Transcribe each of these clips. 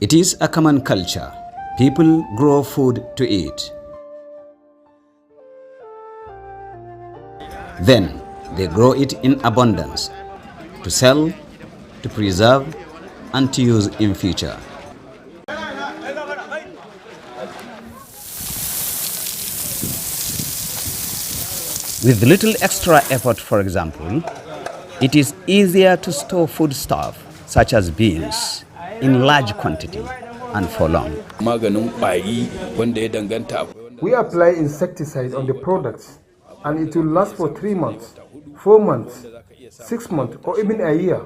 It is a common culture. People grow food to eat. Then they grow it in abundance to sell, to preserve, and to use in future. With little extra effort, for example, it is easier to store foodstuff such as beans in large quantity and for long. We apply insecticide on the products and it will last for 3 months, 4 months, 6 months, or even a year.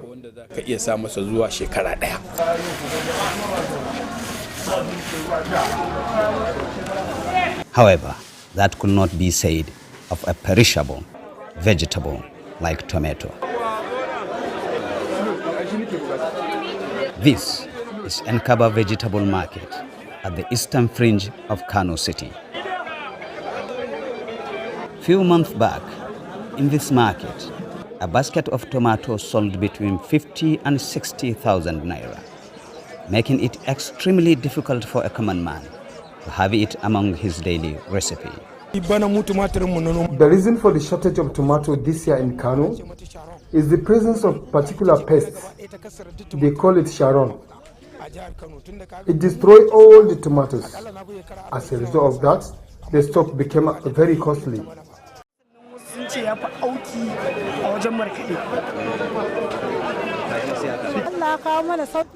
However, that could not be said of a perishable vegetable like tomato. This is Nkaba Vegetable Market at the eastern fringe of Kano City. Few months back, in this market, a basket of tomatoes sold between 50 and 60,000 naira, making it extremely difficult for a common man to have it among his daily recipe. The reason for the shortage of tomato this year in Kano is the presence of particular pests. They call it Sharon. It destroys all the tomatoes. As a result of that, the stock became very costly.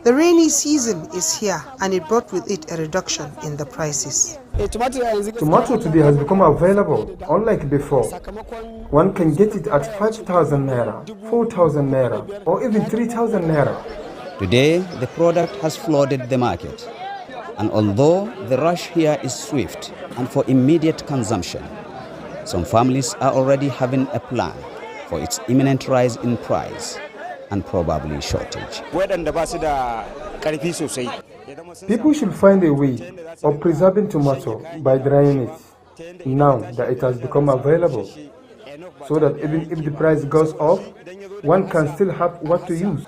The rainy season is here and it brought with it a reduction in the prices. Tomato today has become available, unlike before. One can get it at 5,000 naira, 4,000 naira, or even 3,000 naira. Today, the product has flooded the market. And although the rush here is swift and for immediate consumption, some families are already having a plan for its imminent rise in price and probably shortage. People should find a way of preserving tomato by drying it, now that it has become available, so that even if the price goes up, one can still have what to use.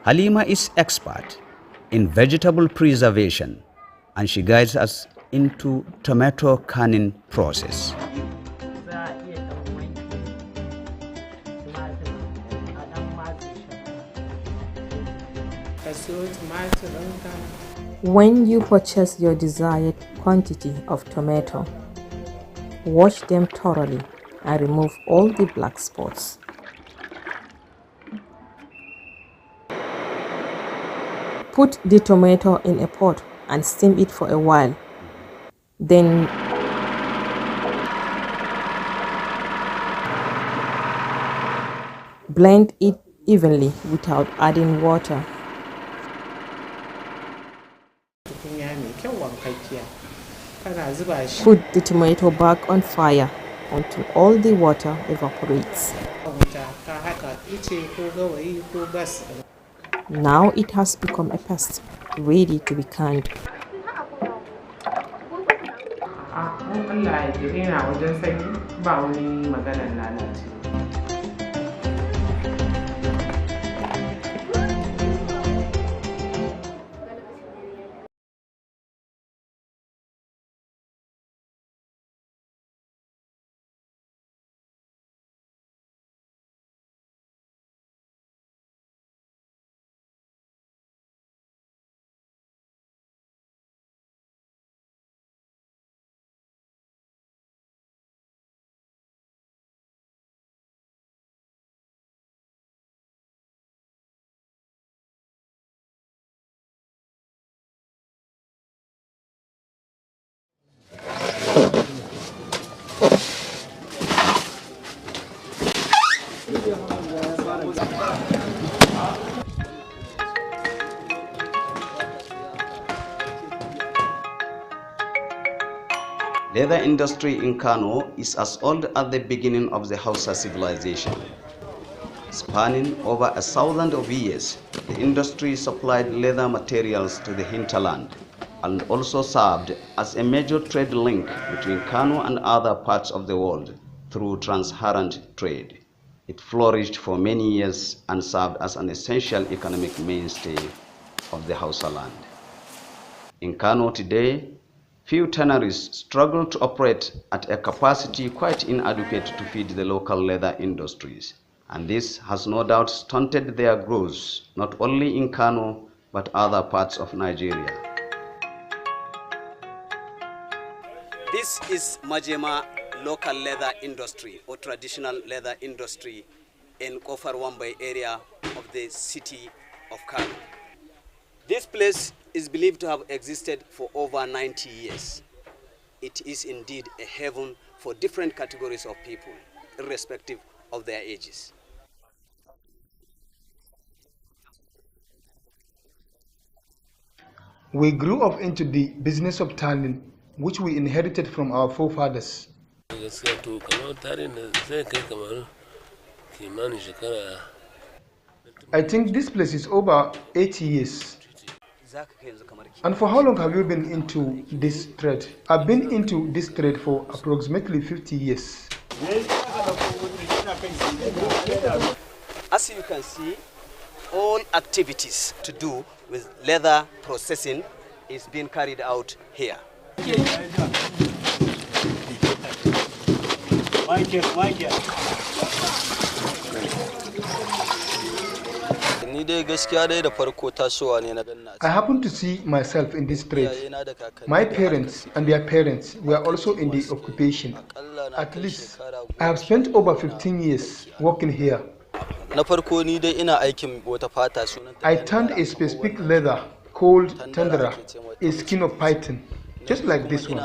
Halima is expert in vegetable preservation and she guides us into tomato canning process. When you purchase your desired quantity of tomato, wash them thoroughly and remove all the black spots. Put the tomato in a pot and steam it for a while. Then blend it evenly without adding water. Put the tomato back on fire until all the water evaporates. Now it has become a paste, ready to be canned. Leather industry in Kano is as old as the beginning of the Hausa civilization. Spanning over 1,000 of years, the industry supplied leather materials to the hinterland and also served as a major trade link between Kano and other parts of the world through transparent trade. It flourished for many years and served as an essential economic mainstay of the Hausa land. In Kano today, few tanneries struggle to operate at a capacity quite inadequate to feed the local leather industries, and this has no doubt stunted their growth, not only in Kano, but other parts of Nigeria. This is Majema local leather industry or traditional leather industry in Kofar Wambai area of the city of Kano. This place is believed to have existed for over 90 years. It is indeed a heaven for different categories of people, irrespective of their ages. We grew up into the business of tanning, which we inherited from our forefathers. I think this place is over 80 years. And for how long have you been into this trade? I've been into this trade for approximately 50 years. As you can see, all activities to do with leather processing is being carried out here. I happen to see myself in this trade. My parents and their parents were also in the occupation. At least, I have spent over 15 years working here. I tanned a specific leather called tundra, a skin of python, just like this one.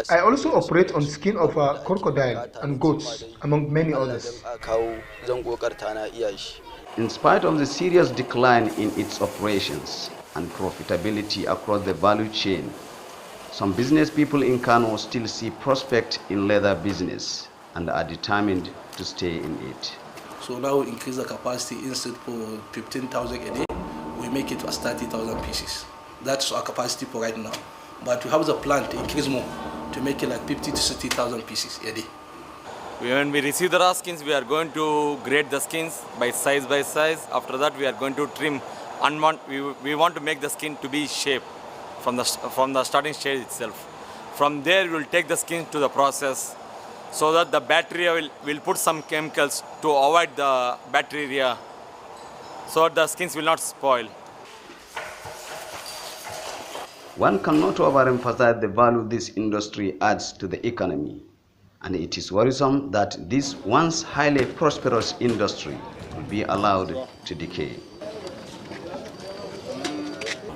I also operate on skin of a crocodile and goats, among many others. In spite of the serious decline in its operations and profitability across the value chain, some business people in Kano still see prospect in leather business and are determined to stay in it. So now we increase the capacity. Instead for 15,000 a day, we make it as 30,000 pieces. That's our capacity for right now. But we have the plan to increase more, to make it like 50 to 60,000 pieces a day. When we receive the raw skins, we are going to grade the skins by size by size. After that, we are going to trim. And we want to make the skin to be shaped from the starting stage itself. From there, we will take the skin to the process so that the bacteria will put some chemicals to avoid the bacteria so the skins will not spoil. One cannot overemphasize the value this industry adds to the economy, and it is worrisome that this once highly prosperous industry will be allowed to decay.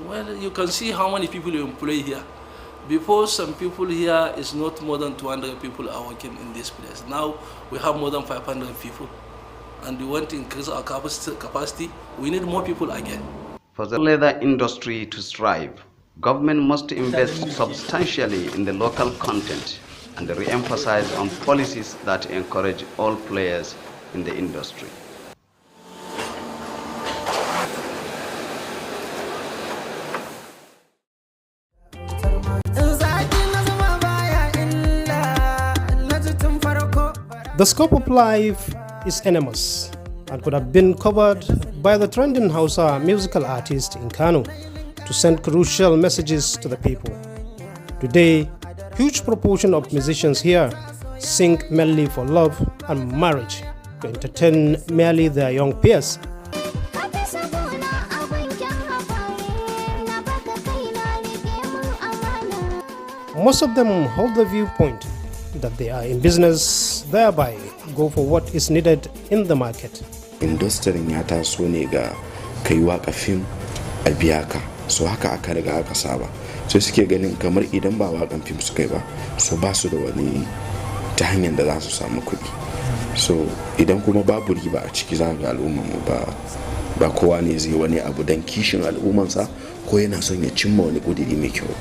Well, you can see how many people you employ here. Before, some people here is not more than 200 people are working in this place. Now we have more than 500 people, and we want to increase our capacity. We need more people again. For the leather industry to strive, government must invest substantially in the local content and re-emphasize on policies that encourage all players in the industry. The scope of life is enormous and could have been covered by the trending Hausa musical artist in Kano to send crucial messages to the people. Today, huge proportion of musicians here sing mainly for love and marriage to entertain merely their young peers. Most of them hold the viewpoint that they are in business, thereby go for what is needed in the market. Industry ya taso ne ga kai waka film a biya ka, so haka aka riga aka saba, so suke ganin kamar idan ba wakan film suka yi ba, so ba su da wani ta hanyar da za su samu kuɗi. So idan kuma babu riba a ciki za ga al'umman mu ba kowa ne zai wani abu dan kishin al'ummansa ko yana son ya cimma wani ƙudiri mai kyau.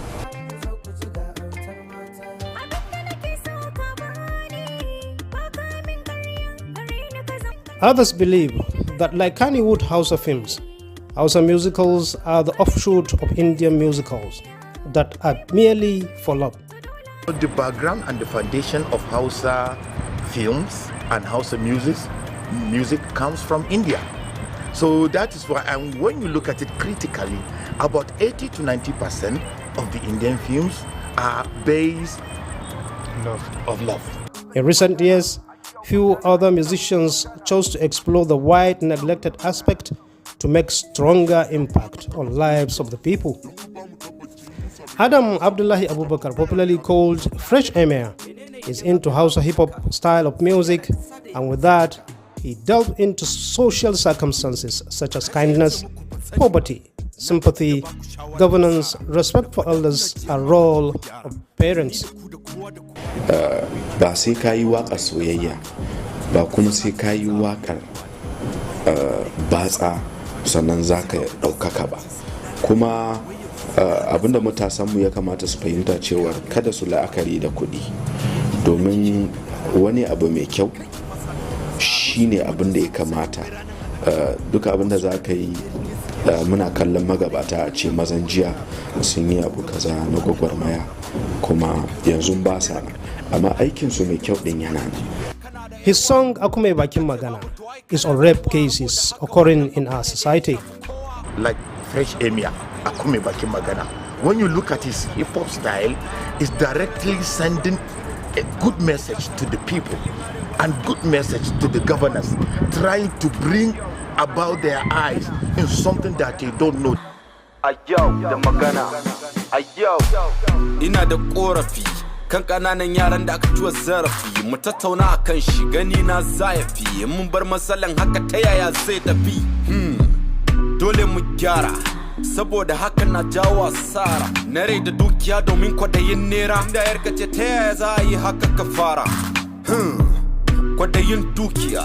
Others believe that, like Kannywood Hausa films, Hausa musicals are the offshoot of Indian musicals that are merely for love. The background and the foundation of Hausa films and Hausa music comes from India. So that is why, and when you look at it critically, about 80 to 90% of the Indian films are based of love. In recent years, few other musicians chose to explore the wide neglected aspect to make stronger impact on lives of the people. Adam Abdullahi Abubakar, popularly called Fresh Emir, is into Hausa hip-hop style of music, and with that, he delved into social circumstances such as kindness, poverty, sympathy, governance, respect for elders, and role of parents. Ba sai ka yi waƙar soyayya ba kuma sai ka yi waƙar batsa sannan za ka ɗaukaka ba. Kuma abinda matasanmu ya kamata su fahimta cewa kada su la'akari da kuɗi, domin wani abu mai kyau shine abin da ya kamata. Duka abin da za ka yi, muna kallon magabata a ce mazan jiya sun yi abu kaza na gwagwarmaya kuma yanzu ba sa, amma aikinsu mai kyau din yana ne. His song Akume Bakin Magana is on rape cases occurring in our society. Like Fresh Emir, Akume Bakin Magana. When you look at his hip-hop style, it's directly sending a good message to the people and good message to the governors, trying to bring about their eyes in something that they don't know. Ayo, da magana. Ayo. Ina da korafi kan kananan yaran da aka ciwa zarafi, mu tattauna akan shi gani na zayafi, mun bar matsalan haka ta yaya zai tafi. Dole mu gyara, saboda haka na jawo asara, na rai da dukiya domin kwadayin nera, da yarka ce ta yaya za a yi haka ka fara. Kwadayin dukiya,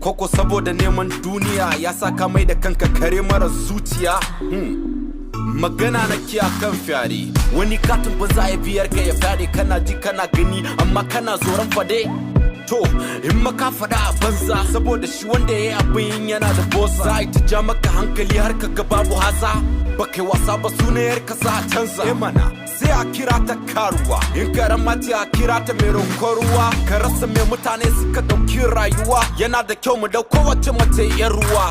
koko saboda neman duniya ya saka mai da kanka kare mara zuciya. Magana na kiya kan fyare, wani katin ba za a biyar ka ya fyare, kana ji kana gani amma kana zoron fade. To in maka fada a banza, saboda shi wanda ya yi abin yana da bosa, za a ta ja maka hankali har ka ga babu hasa, ba kai wasa ba sunayar ka sa a canza. Mana sai a kira ta karuwa, in karamati a kira ta mai roƙon ruwa, ka rasa mai mutane suka ɗauki rayuwa, yana da kyau mu dauko wacce mace yar ruwa.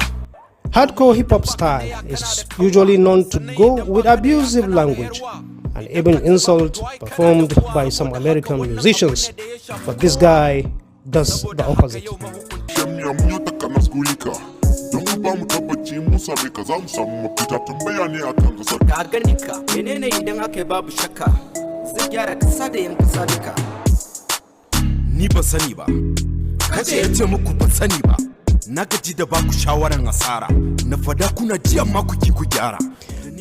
Hardcore hip-hop style is usually known to go with abusive language and even insult performed by some American musicians, but this guy does the opposite. Ni ba sani ba, kace ya ce muku ba sani ba.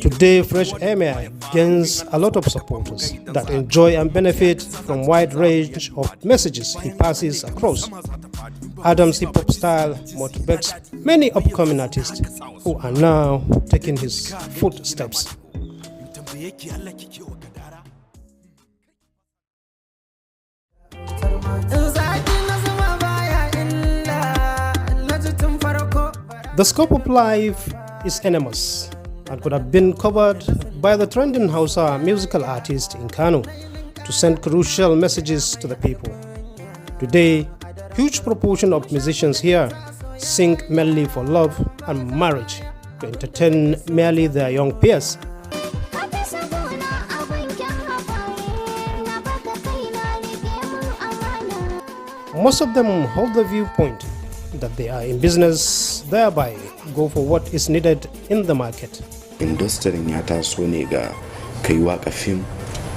Today, Fresh Emir gains a lot of supporters that enjoy and benefit from wide range of messages he passes across. Adam's hip-hop style motivates many upcoming artists who are now taking his footsteps. The scope of life is enormous and could have been covered by the trending Hausa musical artist in Kano to send crucial messages to the people. Today, huge proportion of musicians here sing mainly for love and marriage to entertain merely their young peers. Most of them hold the viewpoint that they are in business, thereby go for what is needed in the market. Industry ya taso ne ga kai waka film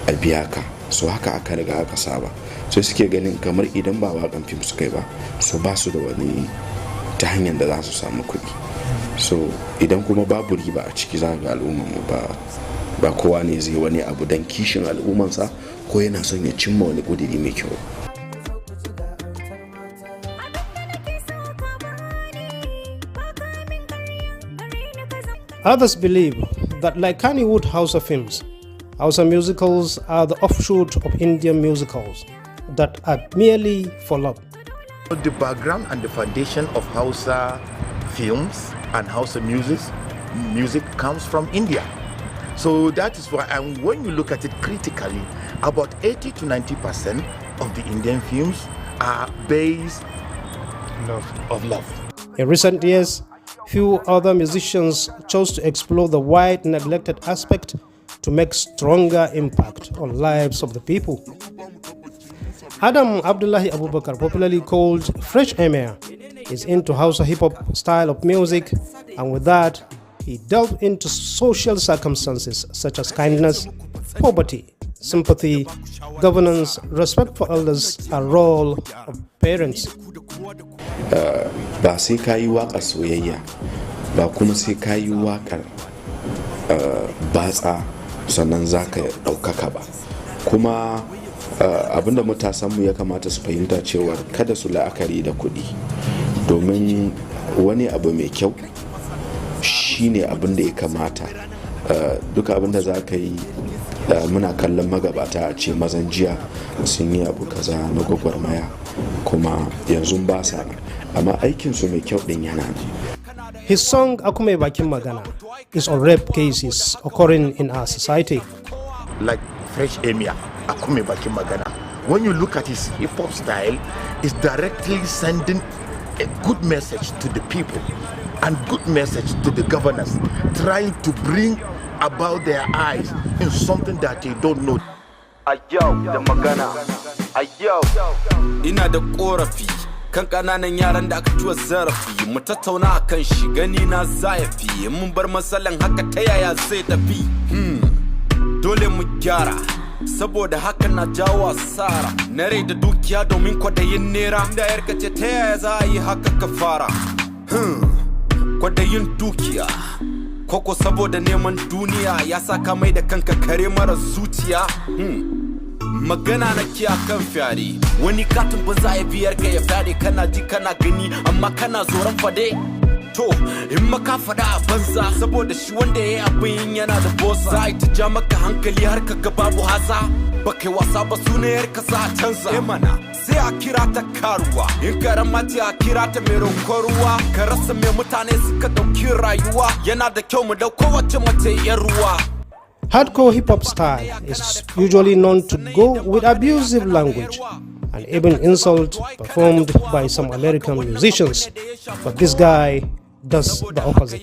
a biya ka, so haka aka riga aka saba, so suke ganin kamar idan ba wakan film suka yi ba, so ba su da wani ta hanyar da za su samu kuɗi. So idan kuma babu riba a ciki, za ga al'umman mu ba kowa ne zai wani abu dan kishin al'ummansa ko yana son ya cimma wani kudiri mai kyau. Others believe that, like Kannywood Hausa films, Hausa musicals are the offshoot of Indian musicals that are merely for love. The background and the foundation of Hausa films and Hausa music comes from India. So that is why, and when you look at it critically, about 80 to 90% of the Indian films are based of love. In recent years, few other musicians chose to explore the wide neglected aspect to make stronger impact on lives of the people. Adam Abdullahi Abubakar, popularly called Fresh Emir, is into Hausa hip-hop style of music, and with that, he delved into social circumstances such as kindness, poverty, sympathy, governance, respect for elders, and role of parents. Ba sai ka yi waƙar soyayya ba kuma sai ka yi waƙar batsa sannan za ka ɗaukaka ba. Kuma abinda matasanmu ya kamata su fahimta cewa kada su la'akari da kuɗi, domin wani abu mai kyau shine abin da ya kamata. Duka abin da za ka yi, muna kallon magabata a ce mazan jiya sun yi abu kaza na gwagwarmaya kuma yanzu ba sa nan, amma aikinsu mai kyau din yana ne. His song Akume Bakin Magana is on rape cases occurring in our society. Like Fresh Emir, Akume Bakin Magana. When you look at his hip-hop style, it's directly sending a good message to the people and good message to the governors, trying to bring about their eyes in something that they don't know. Ayo da magana, ayo ina da korafi kan kananan yaran da aka tuwa zarafi, mu tattauna akan shi gani na zayafi, mun bar matsalan haka ta yaya zai tafi. Dole mu gyara saboda haka na jawo asara na rai da dukiya domin kwadayin nera, da yarka ce ta yaya za a yi haka ka fara. Kwadayin dukiya koko saboda neman duniya ya saka mai da kanka kare mara zuciya. Magana na kiya kan fyare, wani katin ba za ya biyar ka ya fyare, kana ji kana gani amma kana zoron fade. To in maka fada a banza saboda shi wanda ya yi abin yana da bosa, za a yi ta ja maka hankali har ka ga babu hasa. Ba kai wasa ba sunayar ka sa a canza. Mana sai a kira ta karuwa, in karamati a kira ta mai roƙon ruwa, ka rasa mai mutane suka ɗauki rayuwa, yana da kyau mu dauko wacce mace yar ruwa. Hardcore hip-hop style is usually known to go with abusive language and even insult performed by some American musicians, but this guy does the opposite.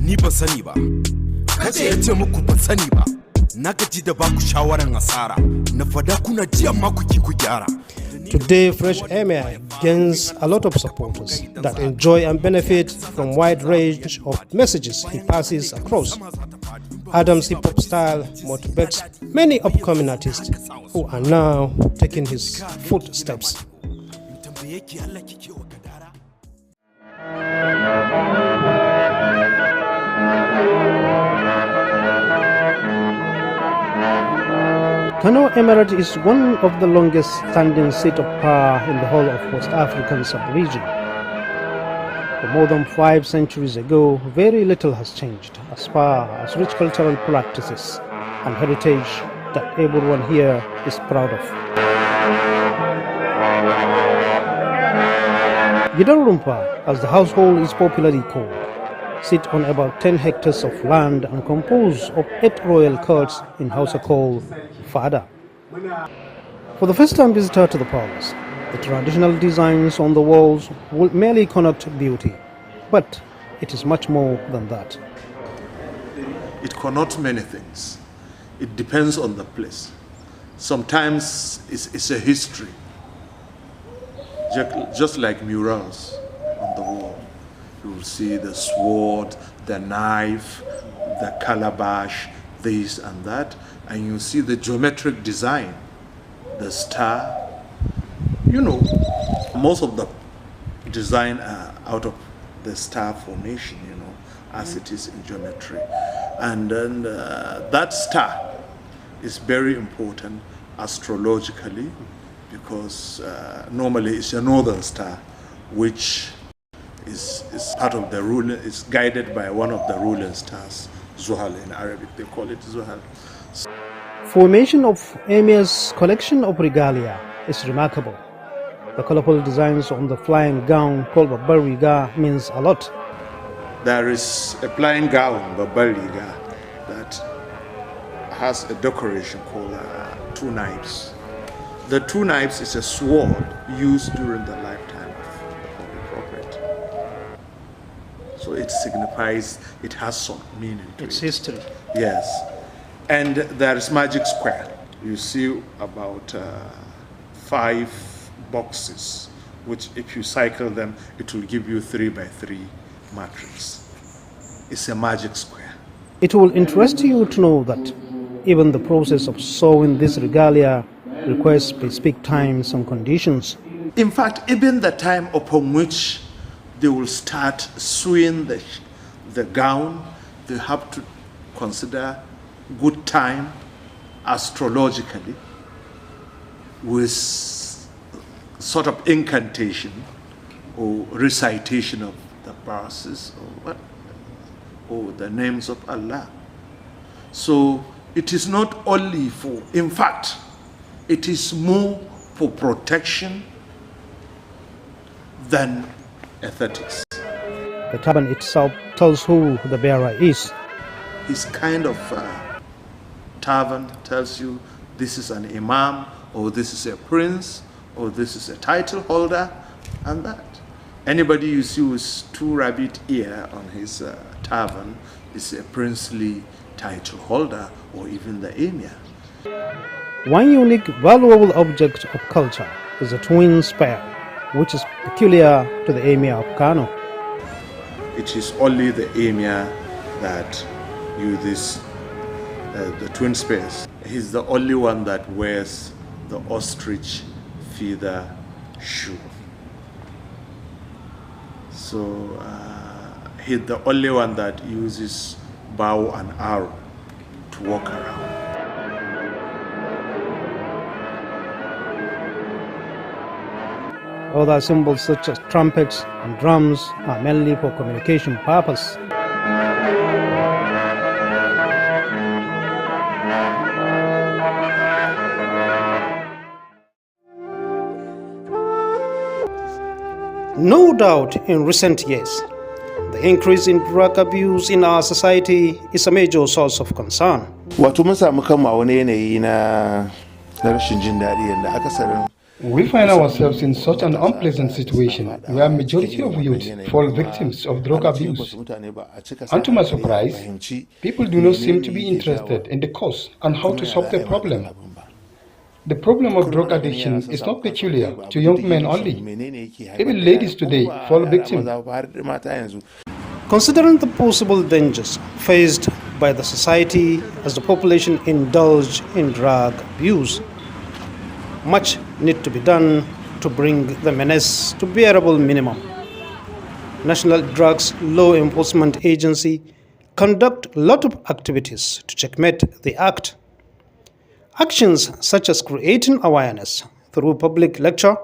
Ni ban sani ba, kace ya ce muku ban sani ba, na gaji da baku shawaran asara, na fada kuna ji amma kuki ku gyara. Today, Fresh Emir gains a lot of supporters that enjoy and benefit from wide range of messages he passes across. Adam's hip-hop style motivates many upcoming artists who are now taking his footsteps. Kano Emirate is one of the longest standing seat of power in the whole of West African sub-region. For more than 5 centuries ago, very little has changed as far as rich cultural practices and heritage that everyone here is proud of. Gidan Rumpa, as the household is popularly called, sit on about 10 hectares of land and compose of 8 royal courts in Hausa called Fada. For the first-time visitor to the palace, the traditional designs on the walls will merely connote beauty, but it is much more than that. It connotes many things. It depends on the place. Sometimes it's a history, just like murals on the wall. You will see the sword, the knife, the calabash, this and that, and you see the geometric design, the star. You know, most of the design are out of the star formation, you know, as it is in geometry. And then that star is very important astrologically because normally it's a northern star which is part of the ruler, is guided by one of the ruling stars, Zuhal in Arabic, they call it Zuhal. Formation of Emir's collection of regalia is remarkable. The colorful designs on the flying gown called Babariga means a lot. There is a flying gown, Babariga, that has a decoration called two knives. The two knives is a sword used during the lifetime of the Holy Prophet. So it signifies, it has some meaning to It's it. history. Yes. And there is magic square. You see about 5 boxes, which if you cycle them, it will give you 3x3 matrix. It's a magic square. It will interest you to know that even the process of sewing this regalia requires specific times and conditions. In fact, even the time upon which they will start sewing the gown, they have to consider good time astrologically with sort of incantation or recitation of the verses or the names of Allah. So it is not only for, in fact, it is more for protection than aesthetics. The turban itself tells who the bearer is. His kind of turban tells you this is an imam, or this is a prince, or this is a title holder, and that. Anybody you see with 2 rabbit ear on his turban is a princely title holder, or even the emir. One unique valuable object of culture is a twin spear, which is peculiar to the Emir of Kano. It is only the emir that uses the twin spears. He's the only one that wears the ostrich feather shoe. So he's the only one that uses bow and arrow to walk around. Other symbols such as trumpets and drums are mainly for communication purpose. No doubt in recent years, the increase in drug abuse in our society is a major source of concern. Wato mun samu kanmu a wani yanayi na rashin jin daɗi yadda akasarin We find ourselves in such an unpleasant situation where majority of youth fall victims of drug abuse. And to my surprise, people do not seem to be interested in the cause and how to solve the problem. The problem of drug addiction is not peculiar to young men only. Even ladies today fall victim. Considering the possible dangers faced by the society as the population indulge in drug abuse, much need to be done to bring the menace to bearable minimum. National Drugs Law Enforcement Agency conduct a lot of activities to checkmate the act. Actions such as creating awareness through public lecture,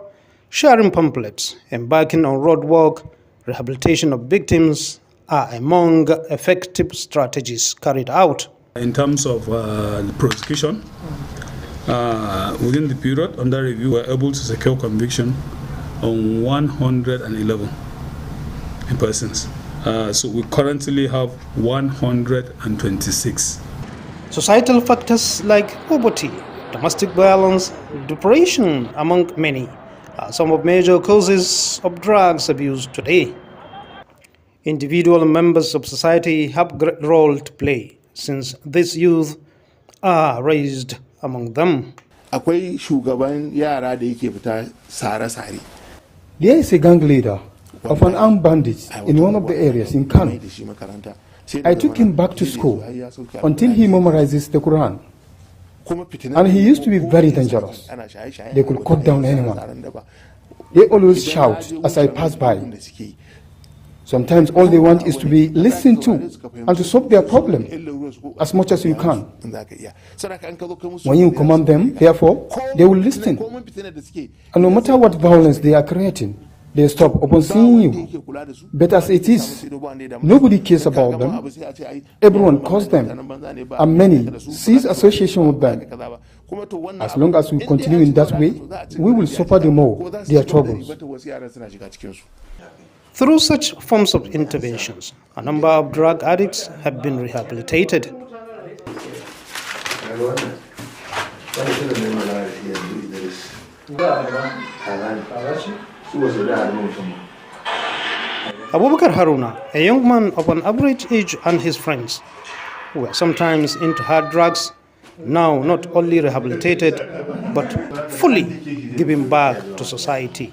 sharing pamphlets, embarking on road work, rehabilitation of victims are among effective strategies carried out. In terms of prosecution, within the period under review, we were able to secure conviction on 111 persons. So we currently have 126. Societal factors like poverty, domestic violence, depression, among many, are some of major causes of drugs abuse today. Individual members of society have a great role to play since these youth are raised among them. Akwai shugaban yara da yake fita sare-sare. There is a gang leader of an armed bandit in one of the areas in Kano. I took him back to school until he memorizes the Quran. And he used to be very dangerous. They could cut down anyone. They always shout as I pass by. Sometimes all they want is to be listened to and to solve their problem as much as you can. When you command them, therefore, they will listen. And no matter what violence they are creating, They stop upon seeing you. But as it is, nobody cares about them. Everyone calls them, and many cease association with them. As long as we continue in that way, we will suffer the more their troubles. Through such forms of interventions, a number of drug addicts have been rehabilitated. Abubakar Haruna, a young man of an average age, and his friends, who were sometimes into hard drugs, now not only rehabilitated, but fully giving back to society.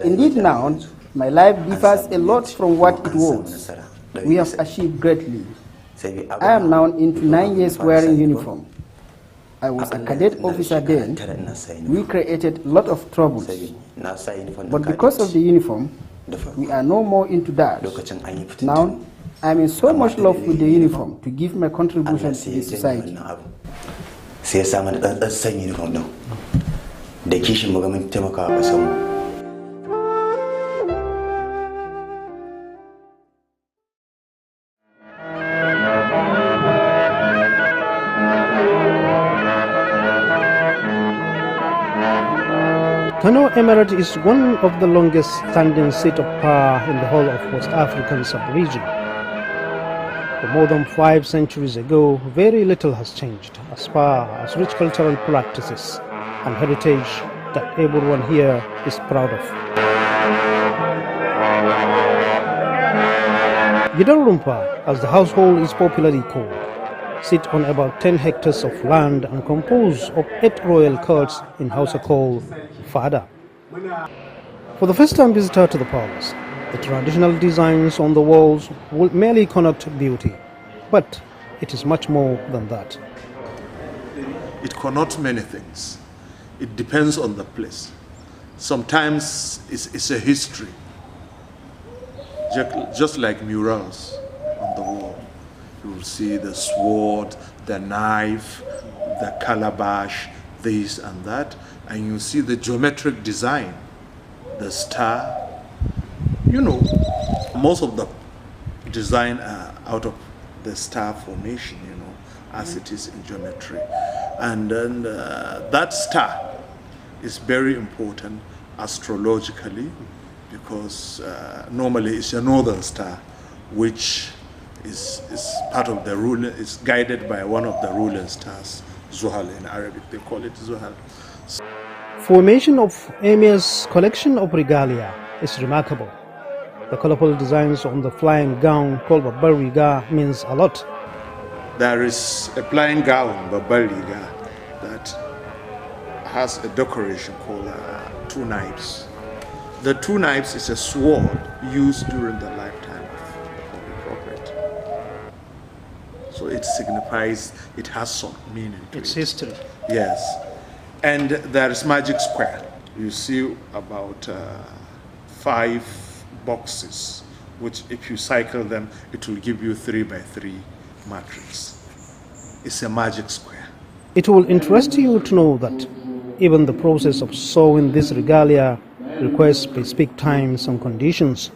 Indeed now, my life differs a lot from what it was. We have achieved greatly. I am now into 9 years wearing uniform. I was a cadet officer then. We created a lot of troubles. But because of the uniform, we are no more into that. Now, I am in so much love with the uniform to give my contribution to the society. Kano Emirate is one of the longest standing seat of power in the whole of West African sub-region. For more than 5 centuries ago, very little has changed as far as rich cultural practices and heritage that everyone here is proud of. Gidan as the household is popularly called, sit on about 10 hectares of land and compose of 8 royal courts in Hausa called Fada. For the first-time visitor to the palace, the traditional designs on the walls will merely connote beauty, but it is much more than that. It connotes many things. It depends on the place. Sometimes it's a history, just like murals on the wall. You will see the sword, the knife, the calabash, this and that, and you see the geometric design, the star. You know, most of the design are out of the star formation, you know, as it is in geometry. And then that star is very important astrologically because normally it's a northern star, which is part of the ruler, is guided by one of the ruling stars, Zuhal in Arabic, they call it Zuhal. Formation of Emir's collection of regalia is remarkable. The colorful designs on the flying gown called Babariga means a lot. There is a flying gown, Babariga, that has a decoration called 2 knives. The 2 knives is a sword used during the lifetime of the Holy Prophet. So it signifies, it has some meaning to It's it. history. Yes. And there is magic square. You see about 5 boxes, which if you cycle them, it will give you 3 by 3 matrix. It's a magic square. It will interest you to know that even the process of sewing this regalia requires specific times and conditions.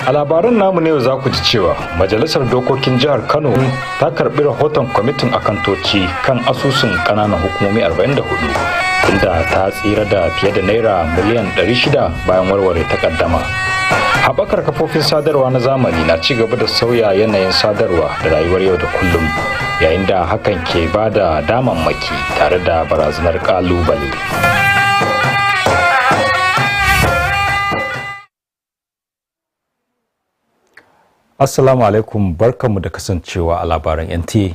A labaran namu ne za ku ji cewa Majalisar Dokokin Jihar Kano ta karbi rahoton kwamitin akantoci kan asusun kananan hukumomi 44 inda ta tsira da fiye da naira miliyan 600 bayan warware takaddama. Haɓakar kafofin sadarwa na zamani na ci gaba da sauya yanayin sadarwa da rayuwar yau da kullum, yayin da hakan ke ba da damammaki tare da barazanar ƙalubale. Assalamu alaikum, barkanmu da kasancewa a labaran NTA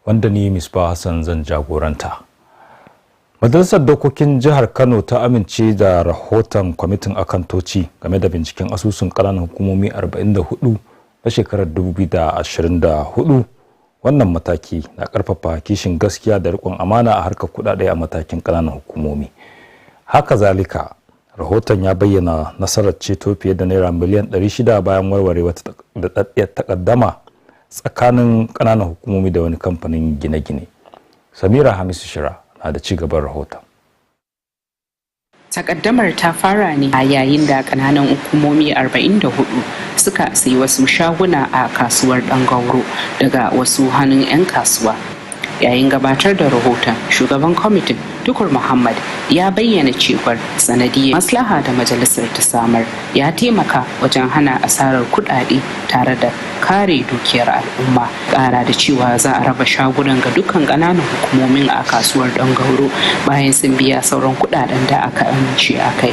wanda ni Misbah Hassan zan jagoranta. Majalisar Dokokin Jihar Kano ta amince da rahoton kwamitin akantoci game da binciken asusun ƙananan hukumomi 44 na shekarar 2024. Wannan mataki na ƙarfafa kishin gaskiya da riƙon amana a harkar kuɗaɗe a matakin ƙananan hukumomi. Haka zalika, rahoton ya bayyana nasarar ceto fiye da naira miliyan 600 bayan warware wata daɗaɗɗiyar takaddama tsakanin ƙananan hukumomi da wani kamfanin gine-gine. Samira Hamisu Shira na da ci gaban rahoton. Takaddamar ta fara ne a yayin da kananan hukumomi 44 suka sayi wasu shaguna a kasuwar Dangauro daga wasu hannun 'yan kasuwa. Yayin gabatar da rahoton, shugaban kwamitin Tukur Muhammad ya bayyana cewar sanadiyar maslaha da majalisar ta samar ya taimaka wajen hana asarar kuɗaɗe tare da kare dukiyar al'umma. Ƙara da cewa za a raba shagunan ga dukkan ƙananan hukumomin a kasuwar Dangauro bayan sun biya sauran kuɗaɗen da aka amince a kai.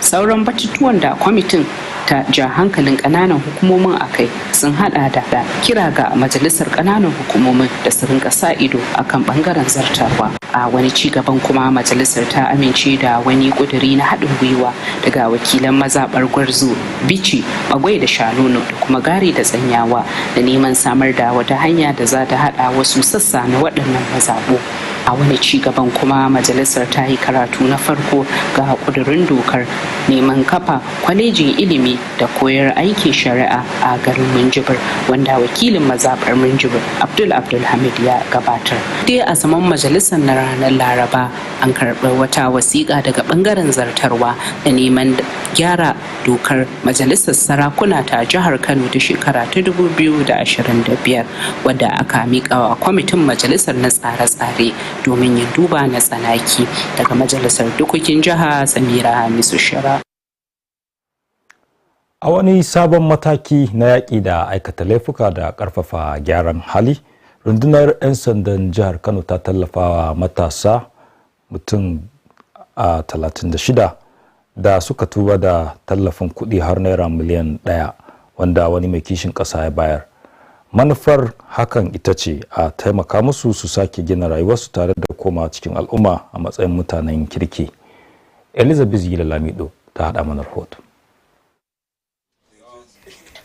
Sauran batutuwan da kwamitin ta ja hankalin ƙananan hukumomin a kai sun hada da kira ga majalisar ƙananan hukumomin da su rinka sa ido akan bangaren zartarwa. A wani ci gaban kuma majalisar ta amince da wani kuduri na haɗin gwiwa daga wakilan mazaɓar Gwarzo, Bici, Bagwai da Shanono da kuma Gari da Tsanyawa da neman samar da wata hanya da za ta haɗa wasu sassa na waɗannan mazaɓu. A wani ci gaban kuma majalisar ta yi karatu na farko ga kudurin dokar neman kafa kwalejin ilimi da koyar aikin shari'a a garin Minjibir, wanda wakilin mazaɓar Minjibir Abdulhamid ya gabatar. Dai a zaman majalisar na ranar Laraba an karɓi wata wasiƙa daga ɓangaren zartarwa da neman gyara dokar majalisar sarakuna ta jihar Kano ta shekara ta 2025 wadda aka miƙa wa kwamitin majalisar na tsare-tsare domin yin duba na tsanaki. Daga majalisar dokokin jiha, Samira Hamisu Shira. A wani sabon mataki na yaƙi da aikata laifuka da ƙarfafa gyaran hali, rundunar 'yan sandan jihar Kano ta tallafawa matasa mutum 36 da suka tuba da tallafin kuɗi har naira miliyan 1 wanda wani mai kishin ƙasa ya bayar. Manufar hakan ita ce a taimaka musu su sake gina rayuwarsu tare da koma cikin al'umma a matsayin mutanen kirki. Elizabeth Gila Lamido ta haɗa mana rahoto.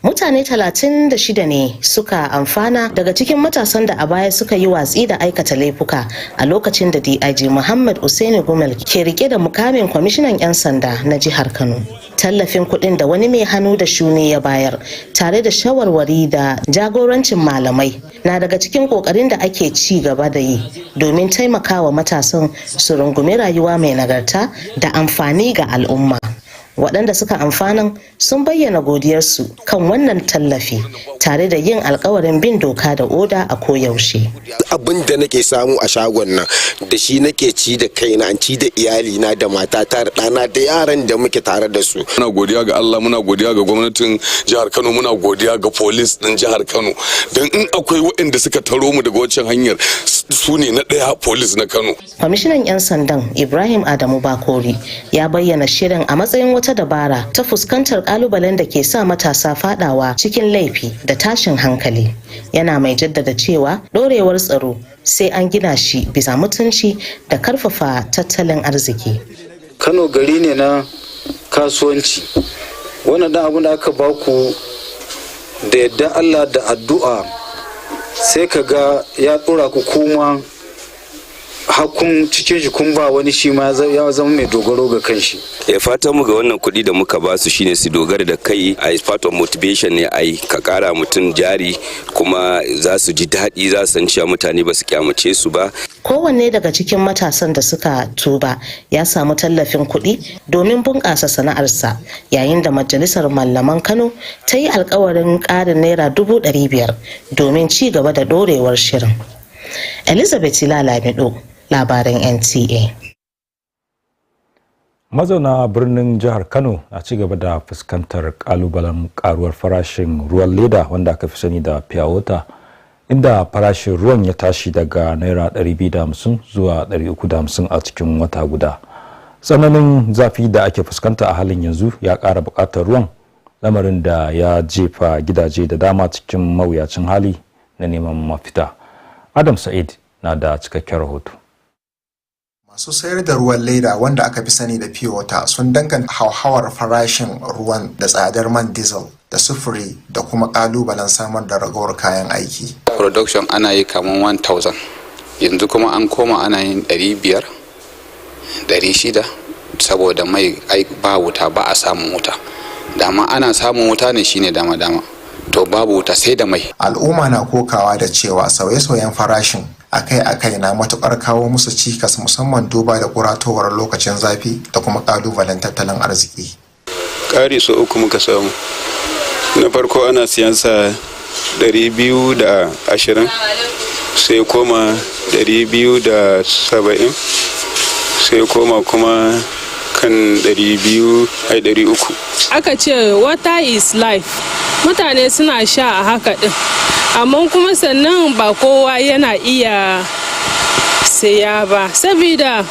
Mutane 36 ne suka amfana daga cikin matasan da a baya suka yi watsi da aikata laifuka a lokacin da DIG Muhammad Usaini Gumel ke rike da mukamin kwamishinan 'yan sanda na jihar Kano. Tallafin kuɗin da wani mai hannu da shuni ya bayar tare da shawarwari da jagorancin malamai na daga cikin ƙoƙarin da ake ci gaba da yi domin taimakawa matasan su rungumi rayuwa mai nagarta da amfani ga al'umma. Waɗanda suka amfanan sun bayyana godiyarsu kan wannan tallafi tare da yin alkawarin bin doka da oda a koyaushe. Abin da nake samu a shagon nan da shi nake ci da kaina, an ci da iyalina da matata da ɗana da yaran da muke tare da su. Muna godiya ga Allah, muna godiya ga gwamnatin jihar Kano, muna godiya ga police ɗin jihar Kano. Don in akwai waɗanda suka taro mu daga wancan hanyar su ne na ɗaya police na Kano. Kwamishinan 'yan sandan Ibrahim Adamu Bakori ya bayyana shirin a matsayin wata dabara ta fuskantar kalubalen da ke sa matasa fadawa cikin laifi da tashin hankali. Yana mai jaddada cewa dorewar tsaro sai an gina shi bisa mutunci da karfafa tattalin arziki. Kano gari ne na kasuwanci. Wannan dan abin da aka baku da yadda Allah da addu'a sai ka ga ya dora ku kuma hakun cikin shi kun ba wani shi ma ya zama mai dogaro ga kanshi. Fatan mu ga wannan kuɗi da muka ba su shine su dogara da kai, a part of motivation ne ai ka kara mutum jari kuma za su ji daɗi, za su san cewa mutane ba su kyamace su ba. Kowanne daga cikin matasan da suka tuba ya samu tallafin kuɗi domin bunƙasa sana'arsa, yayin da majalisar malaman Kano ta yi alkawarin ƙarin naira 500,000 domin ci gaba da ɗorewar shirin. Elizabeth Lamido, labaran NTA. Mazauna birnin jihar Kano na ci gaba da fuskantar kalubalen karuwar farashin ruwan leda wanda aka fi sani da pure water, inda farashin ruwan ya tashi daga naira 250 zuwa 350 a cikin wata guda. Tsananin zafi da ake fuskanta a halin yanzu ya ƙara buƙatar ruwan lamarin da ya jefa gidaje da dama cikin mawuyacin hali na neman mafita. Adam Sa'id na da cikakken rahoto. Masu sayar da ruwan leda wanda aka fi sani da pure water sun danganta hauhawar farashin ruwan da tsadar man diesel da sufuri da kuma kalubalen samar da ragowar kayan aiki. Production ana yi kaman 1000, yanzu kuma an koma ana yin 500, 600 saboda mai ba wuta, ba a samun wuta. Dama ana samun wuta ne shine dama to babu wuta sai da mai. Al'umma na kokawa da cewa sauye-sauyen farashin akai-akai na matukar kawo musu cikas, musamman duba da kuratowar lokacin zafi da kuma kalubalen tattalin arziki. Ƙari so 3 muka samu. Na farko ana siyansa 220, sai koma 270, sai koma kuma kan 300. Aka ce water is life, mutane suna sha a haka din, amma kuma sannan ba kowa yana iya saya ba saboda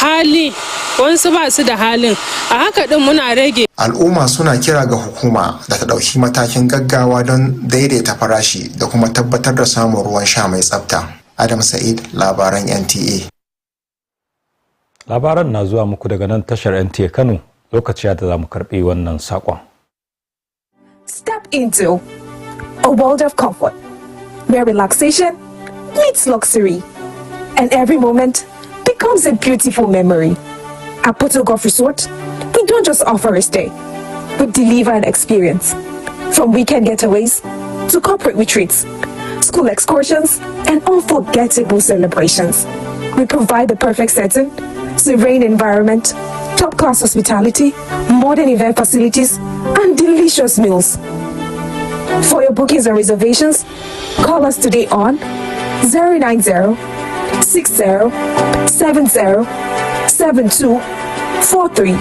hali, wasu ba su da halin. A haka din muna rage. Al'umma suna kira ga hukuma da ta ɗauki matakin gaggawa don daidaita farashi da kuma tabbatar da samun ruwan sha mai tsafta. Adam Sa'id, labaran NTA. Labaran na zuwa muku daga nan tashar Nta Kano, lokaci da za mu karɓi wannan saƙon. Step into a world of comfort where relaxation meets luxury and every moment becomes a beautiful memory. At Porto Golf Resort, we don't just offer a stay, we deliver an experience. From weekend getaways to corporate retreats, school excursions, and unforgettable celebrations, we provide the perfect setting, serene environment, top-class hospitality, modern event facilities, and delicious meals. For your bookings and reservations, call us today on 090 60 70 7243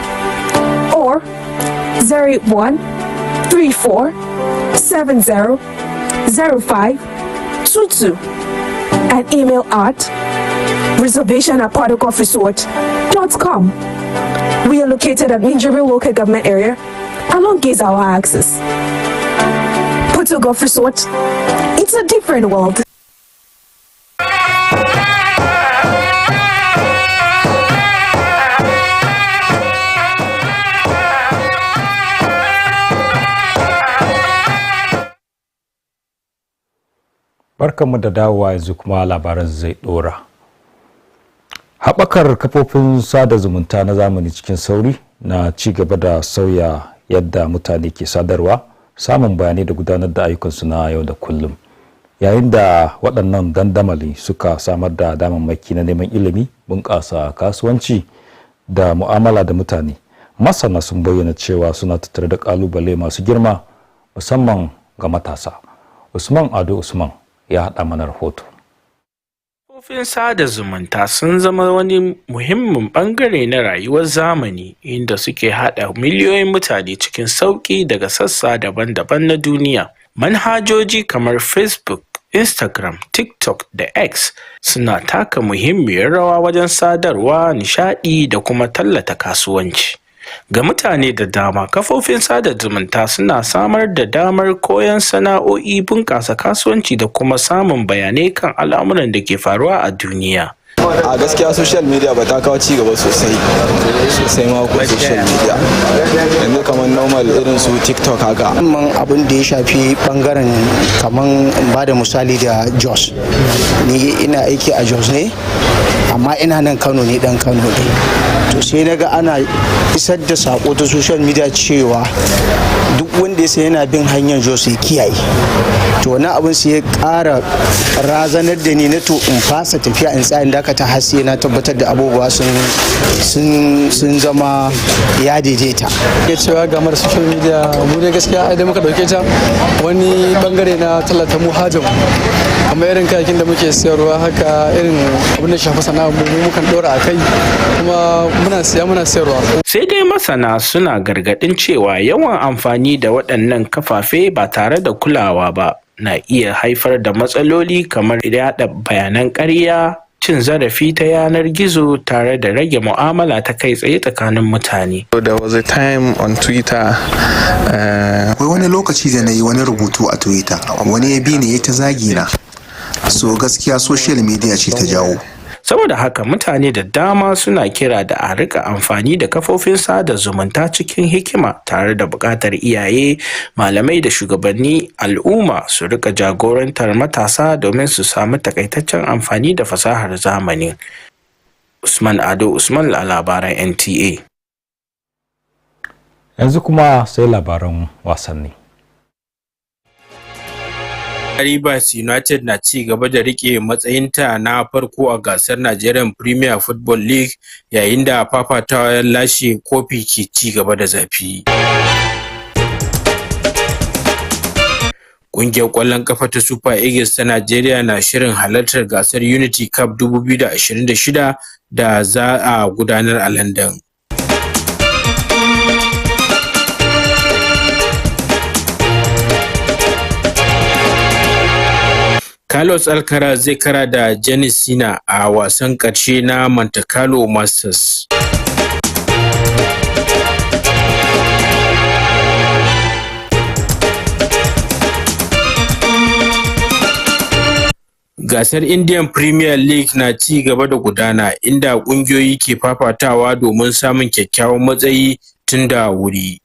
or 01 34 70 05 22 and email at reservation@portogolfresort.com. We are located at Minjibir Local Government Area along Gizawa Axis. Porto Golf Resort, it's a different world. Barkanmu da dawowa, yanzu kuma labaran zai dora. Haɓakar kafofin sada zumunta na zamani cikin sauri na ci gaba da sauya yadda mutane ke sadarwa, samun bayanai da gudanar da ayyukansu na yau da kullum. Yayin da waɗannan dandamali suka samar da damammaki na neman ilimi, bunƙasa kasuwanci da mu'amala da mutane, masana sun bayyana cewa suna tattare da ƙalubale masu girma musamman ga matasa. Usman Ado Usman ya haɗa mana rahoto. Kafofin sada zumunta sun zama wani muhimmin bangare na rayuwar zamani, inda suke haɗa miliyoyin mutane cikin sauƙi daga sassa daban-daban na duniya. Manhajoji kamar Facebook, Instagram, TikTok da X suna taka muhimmiyar rawa wajen sadarwa, nishaɗi da kuma tallata kasuwanci. Ga mutane da dama, kafofin sada zumunta suna samar da damar koyon sana'o'i, bunƙasa kasuwanci da kuma samun bayanai kan al'amuran da ke faruwa a duniya. A gaskiya social media ba ta kawo ci gaba sosai ma ko social media yanzu kamar normal irin su TikTok haka. Amman abin da ya shafi bangaren kamar ba da misali da Jos, ni ina aiki a Jos ne amma ina nan Kano ne, dan Kano ne. To sai naga ana isar da sako ta social media cewa duk wanda ya sai yana bin hanyar Jos ya kiyaye. To wani abin sai ya ƙara razanar da ni na to in fasa tafiya in tsayin dakata har sai na tabbatar da abubuwa sun zama ya daidaita. Ke cewa gamar social media mu ne gaskiya idan muka dauke ta wani bangare na tallata mu hajjan, kamar irin kayakin da muke sayarwa haka, irin abin da shafi sana'a mu mukan dora a kai kuma muna siya muna sayarwa. Sai dai masana suna gargadin cewa yawan amfani da waɗannan kafafe ba tare da kulawa ba na iya haifar da matsaloli kamar yaɗa bayanan ƙarya, cin zarafi ta yanar gizo tare da rage mu'amala ta kai tsaye tsakanin mutane. There was a time on Twitter. Akwai wani lokaci da na yi wani rubutu a Twitter, wani ya bi ni ya ta zagi na. So gaskiya social media ce ta jawo. Saboda haka mutane da dama suna kira da a rika amfani da kafofin sada zumunta cikin hikima tare da buƙatar iyaye, malamai da shugabanni al'umma su rika jagorantar matasa domin su samu takaitaccen amfani da fasahar zamani. Usman Ado Usman, Labarai NTA. Yanzu kuma sai labaran wasanni. Rivers United na ci gaba da rike matsayinta na farko a gasar Nigerian Premier Football League yayin da fafatawa ya lashe kofi ke ci gaba da zafi. Ƙungiyar ƙwallon kafa ta Super Eagles ta Najeriya na shirin halartar gasar Unity Cup 2026 da za a gudanar a London. Carlos Alcaraz zai kara da Jannik Sinner a wasan ƙarshe na Nta Kano Masters. Gasar Indian Premier League na ci gaba da gudana inda ƙungiyoyi ke fafatawa domin samun kyakkyawan matsayi tun da wuri.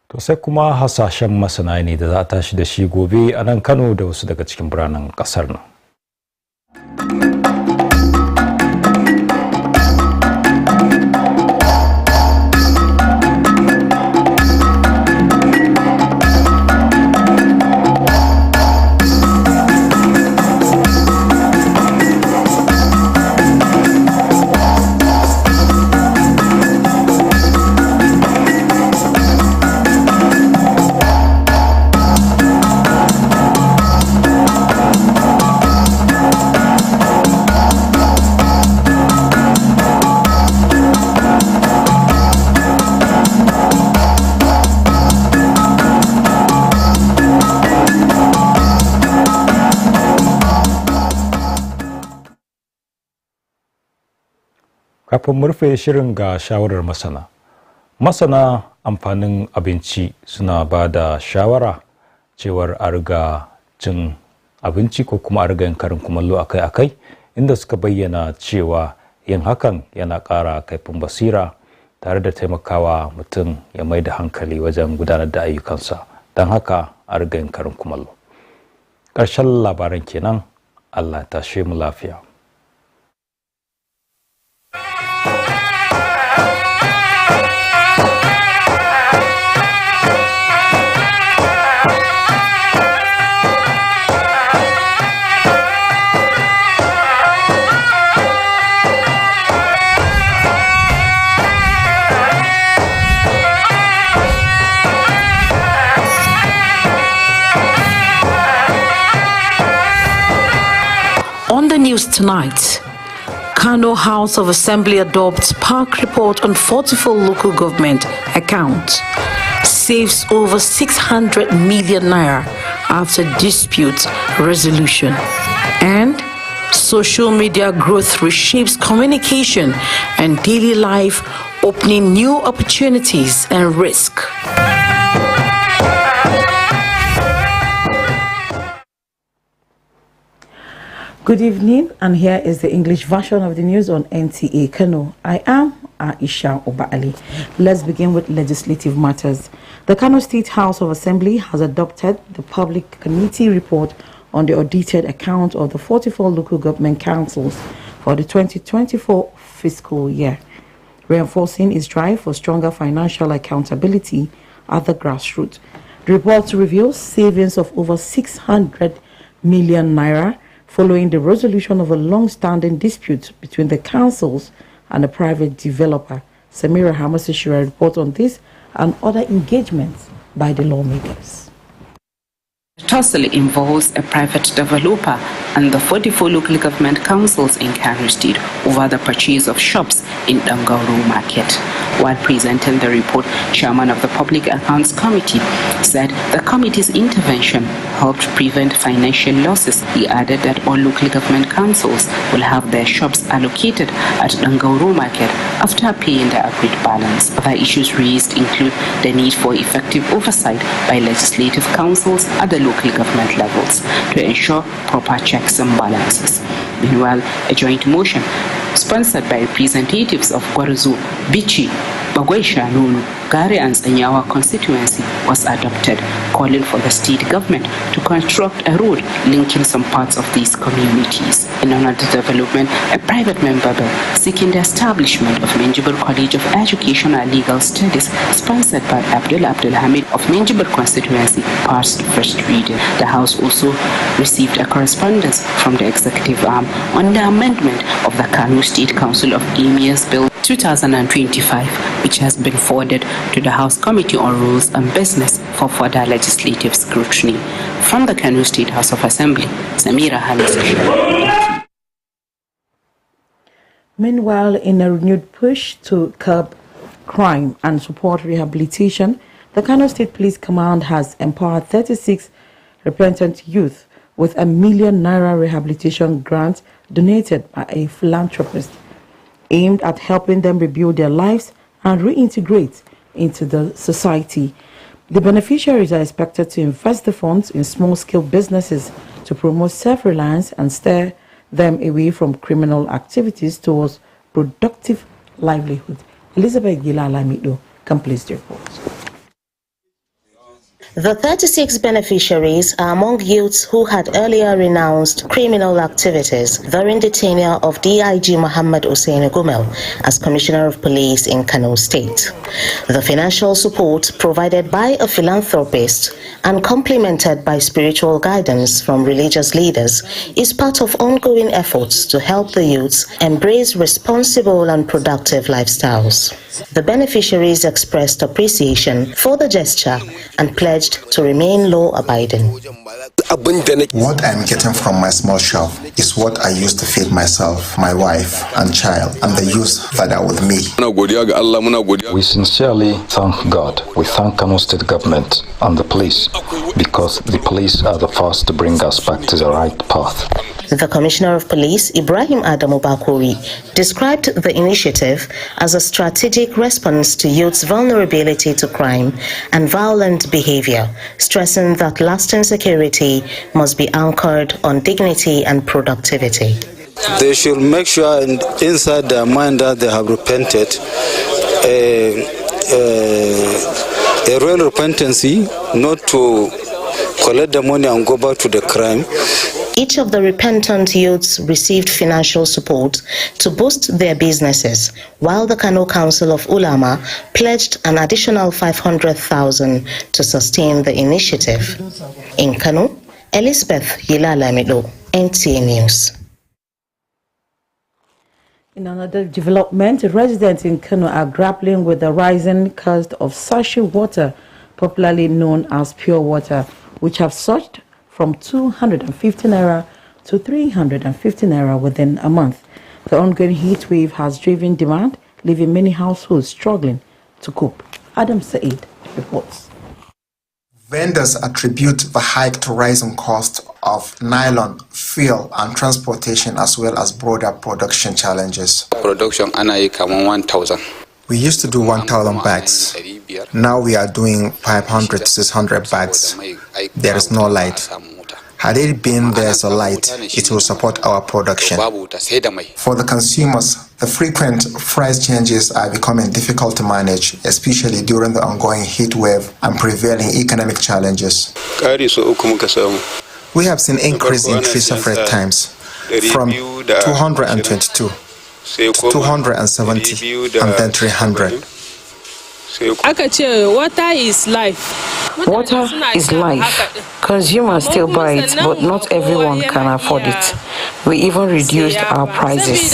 To sai kuma hasashen masana ne da za a tashi da shi gobe a nan Kano da wasu daga cikin biranen ƙasar nan. Kafin murfe shirin ga shawarar masana amfanin abinci suna ba da shawara cewar a riga cin abinci ko kuma a riga yin karin kumallo akai-akai, inda suka bayyana cewa yin hakan yana ƙara kaifin basira tare da taimakawa mutum ya mai da hankali wajen gudanar da ayyukansa. Don haka a riga yin karin kumallo. Ƙarshen labaran kenan. Allah tashe mu lafiya. On the news tonight, Kano House of Assembly adopts park report on 44 local government accounts, saves over 600 million naira after dispute resolution, and social media growth reshapes communication and daily life, opening new opportunities and risk. Good evening, and here is the English version of the news on NTA Kano. I am Aisha Obaali. Let's begin with legislative matters. The Kano State House of Assembly has adopted the Public Committee report on the audited account of the 44 local government councils for the 2024 fiscal year, reinforcing its drive for stronger financial accountability at the grassroots. The report reveals savings of over 600 million naira following the resolution of a long-standing dispute between the councils and a private developer. Samira Hamasishira report on this and other engagements by the lawmakers. The tussle involves a private developer and the 44 local government councils in Kano State over the purchase of shops in Dangauru Market. While presenting the report, Chairman of the Public Accounts Committee said the committee's intervention helped prevent financial losses. He added that all local government councils will have their shops allocated at Dangauru Market after paying the agreed balance. Other issues raised include the need for effective oversight by legislative councils at the local government levels to ensure proper checks and balances. Meanwhile, a joint motion sponsored by representatives of Gwarzo, Bichi, Bagwai Shanunu, Gare and Sanyawa constituency was adopted, calling for the state government to construct a road linking some parts of these communities. In another development, a private member bill seeking the establishment of Minjibur College of Education and Legal Studies, sponsored by Abdul Hamid of Minjibur constituency, passed first reading. The House also received a correspondence from the executive arm on the amendment of the Kano State Council of Emirs Bill 2025, which has been forwarded to the House Committee on Rules and Business for further legislative scrutiny. From the Kano State House of Assembly, Samira Hamis. Meanwhile, in a renewed push to curb crime and support rehabilitation, the Kano State Police Command has empowered 36 repentant youth with a ₦1 million rehabilitation grant donated by a philanthropist, aimed at helping them rebuild their lives and reintegrate into the society. The beneficiaries are expected to invest the funds in small-scale businesses to promote self-reliance and steer them away from criminal activities towards productive livelihood. Elizabeth Gila-Lamido completes the report. The 36 beneficiaries are among youths who had earlier renounced criminal activities during the tenure of DIG Muhammad Usaini Gumel as Commissioner of Police in Kano State. The financial support provided by a philanthropist and complemented by spiritual guidance from religious leaders is part of ongoing efforts to help the youths embrace responsible and productive lifestyles. The beneficiaries expressed appreciation for the gesture and pledged to remain law-abiding. What I'm getting from my small shop is what I use to feed myself, my wife and child, and the youth that are with me. We sincerely thank God. We thank Kano State government and the police, because the police are the first to bring us back to the right path. The Commissioner of Police, Ibrahim Adamu Bakori, described the initiative as a strategic response to youth's vulnerability to crime and violent behavior, stressing that lasting security must be anchored on dignity and productivity. They should make sure inside their mind that they have repented, a real repentancy, not to collect the money and go back to the crime. Each of the repentant youths received financial support to boost their businesses, while the Kano Council of Ulama pledged an additional 500,000 to sustain the initiative. In Kano, Elizabeth Yila-Lamido, NTA News. In another development, residents in Kano are grappling with the rising cost of sachet water, popularly known as pure water, which have surged from 250 naira to 350 naira within a month. The ongoing heat wave has driven demand, leaving many households struggling to cope. Adam Said reports. Vendors attribute the hike to rising cost of nylon, fuel and transportation, as well as broader production challenges. Production ana yi kaman 1,000. We used to do 1,000 bags. Now we are doing 500 to 600 bags. There is no light. Had it been there's a light, it will support our production. For the consumers, the frequent price changes are becoming difficult to manage, especially during the ongoing heat wave and prevailing economic challenges. We have seen increase in 3 separate times, from 222 to 270 and then 300. Water is life. Water is life. Consumers still buy it, but not everyone can afford it. We even reduced our prices.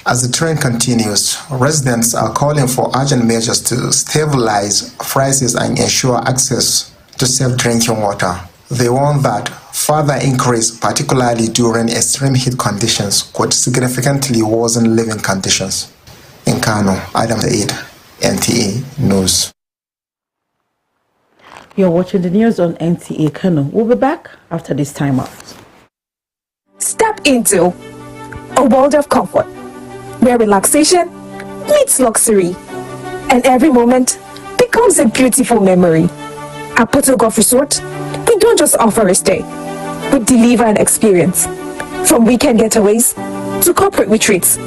As the trend continues, residents are calling for urgent measures to stabilize prices and ensure access to save drinking water. They warn that further increase, particularly during extreme heat conditions, could significantly worsen living conditions. In Kano, Adam Said, NTA News. You're watching the news on Nta Kano. We'll be back after this time out. Step into a world of comfort where relaxation meets luxury and every moment becomes a beautiful memory. At Porto Golf Resort, we don't just offer a stay, we deliver an experience. From weekend getaways to corporate retreats,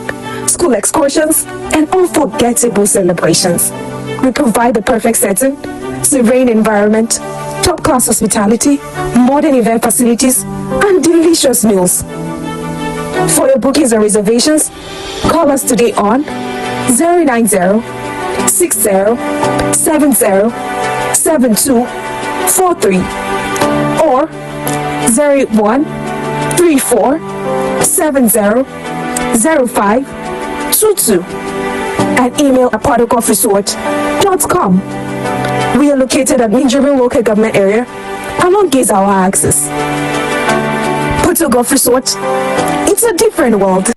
school excursions, and unforgettable celebrations, we provide the perfect setting, serene environment, top-class hospitality, modern event facilities, and delicious meals. For your bookings and reservations, call us today on 090-60-70-7243 or 01-34-70-0522 and email at portogolfresort.com. We are located at Minjibin Local Government Area along Gezawa Axis. Porto Golf Resort, it's a different world.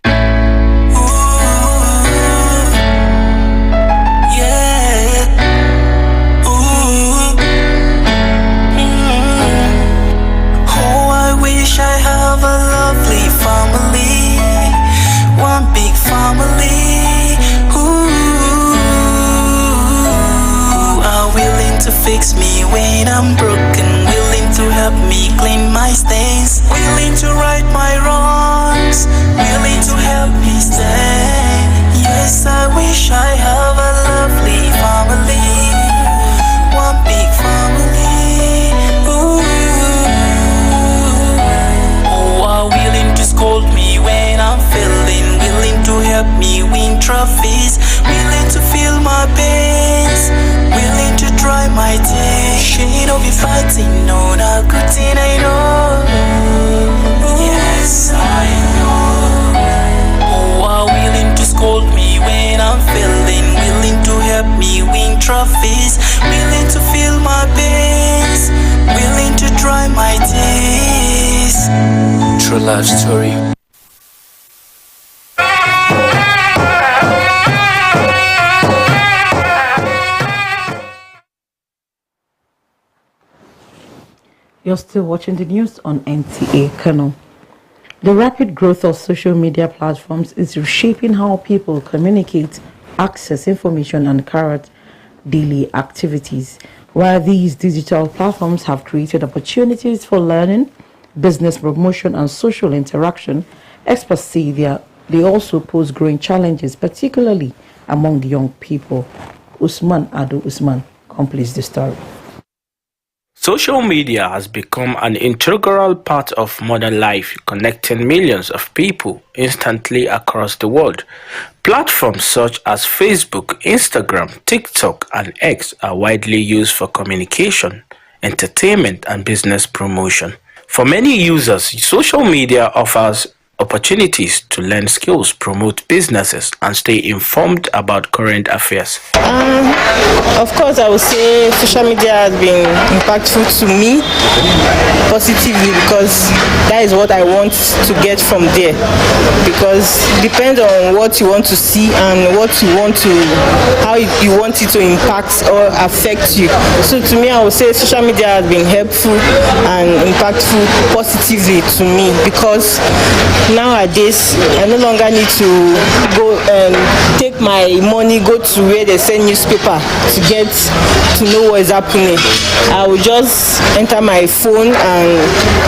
Fix me when I'm broken, willing to help me clean my stains, willing to right my wrongs, willing to help me stay. Yes, I wish I have a lovely family, one big family. Ooh. Oh, are willing to scold me when I'm failing, willing to help me win trophies, willing to feel my pains, willing to dry my tears. She don't be fighting, no, not good thing I know. Yes, I know. Oh, are willing to scold me when I'm failing, willing to help me win trophies, willing to feel my pains, willing to dry my tears. True love story. You're still watching the news on Nta Kano. The rapid growth of social media platforms is reshaping how people communicate, access information, and carry out daily activities. While these digital platforms have created opportunities for learning, business promotion, and social interaction, experts say they also pose growing challenges, particularly among young people. Usman Ado Usman completes the story. Social media has become an integral part of modern life, connecting millions of people instantly across the world. Platforms such as Facebook, Instagram, TikTok, and X are widely used for communication, entertainment, and business promotion. For many users, social media offers opportunities to learn skills, promote businesses, and stay informed about current affairs. Of course, I would say social media has been impactful to me positively because that is what I want to get from there. Because it depends on what you want to see and what you want to, how you want it to impact or affect you. So to me, I would say social media has been helpful and impactful positively to me because nowadays I no longer need to go and take my money, go to where they send newspaper to get to know what is happening. I will just enter my phone and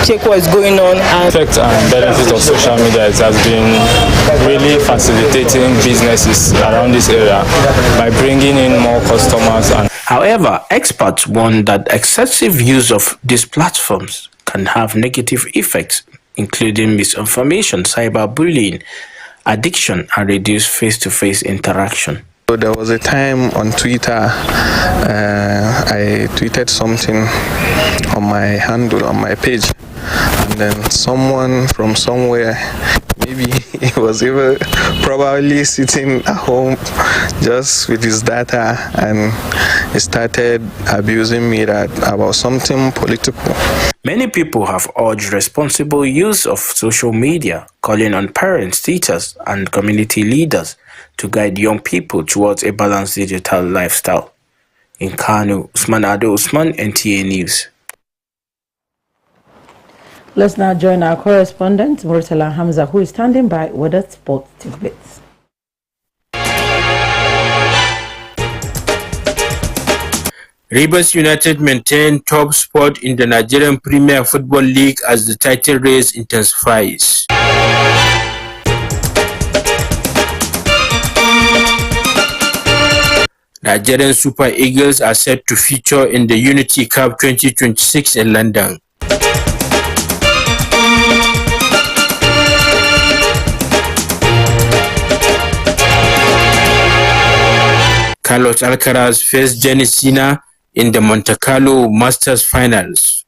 check what is going on. And effect and benefit of social media has been really facilitating businesses around this area by bringing in more customers. However, experts warn that excessive use of these platforms can have negative effects, including misinformation, cyberbullying, addiction, and reduced face-to-face interaction. So there was a time on Twitter, I tweeted something on my handle, on my page, and then someone from somewhere Maybe he was even probably sitting at home just with his data, and he started abusing me about something political. Many people have urged responsible use of social media, calling on parents, teachers, and community leaders to guide young people towards a balanced digital lifestyle. In Kano, Usman Ado Usman, NTA News. Let's now join our correspondent, Murtala Hamza, who is standing by with the sports tidbits. Rivers United maintain top spot in the Nigerian Premier Football League as the title race intensifies. Nigerian Super Eagles are set to feature in the Unity Cup 2026 in London. Carlos Alcaraz faced Jannik Sinner in the Nta Kano Masters Finals.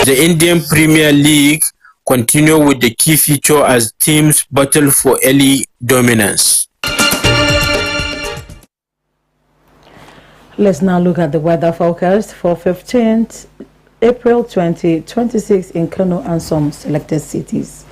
The Indian Premier League continue with the key feature as teams battle for early dominance. Let's now look at the weather forecast for 15th April 2026 in Kano and some selected cities.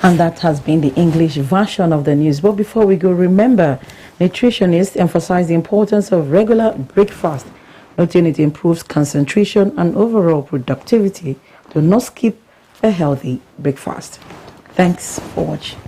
And that has been the English version of the news. But before we go, remember, nutritionists emphasize the importance of regular breakfast, noting it improves concentration and overall productivity. Do not skip a healthy breakfast. Thanks for watching.